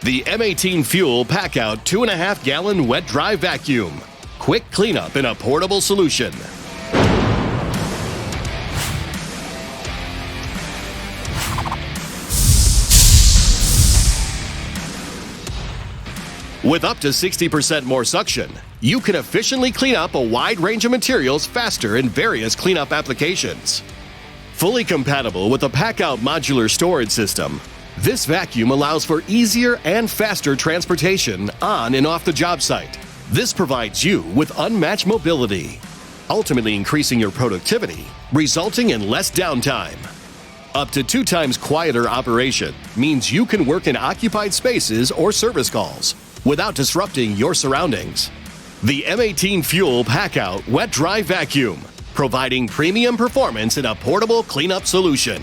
The M18 Fuel PACKOUT 2.5 gallon wet dry vacuum. Quick cleanup in a portable solution. With up to 60% more suction, you can efficiently clean up a wide range of materials faster in various cleanup applications. Fully compatible with the PACKOUT Modular Storage System, this vacuum allows for easier and faster transportation on and off the job site. This provides you with unmatched mobility, ultimately increasing your productivity, resulting in less downtime. Up to 2 times quieter operation means you can work in occupied spaces or service calls without disrupting your surroundings. The M18 Fuel PACKOUT Wet Dry Vacuum, providing premium performance in a portable cleanup solution.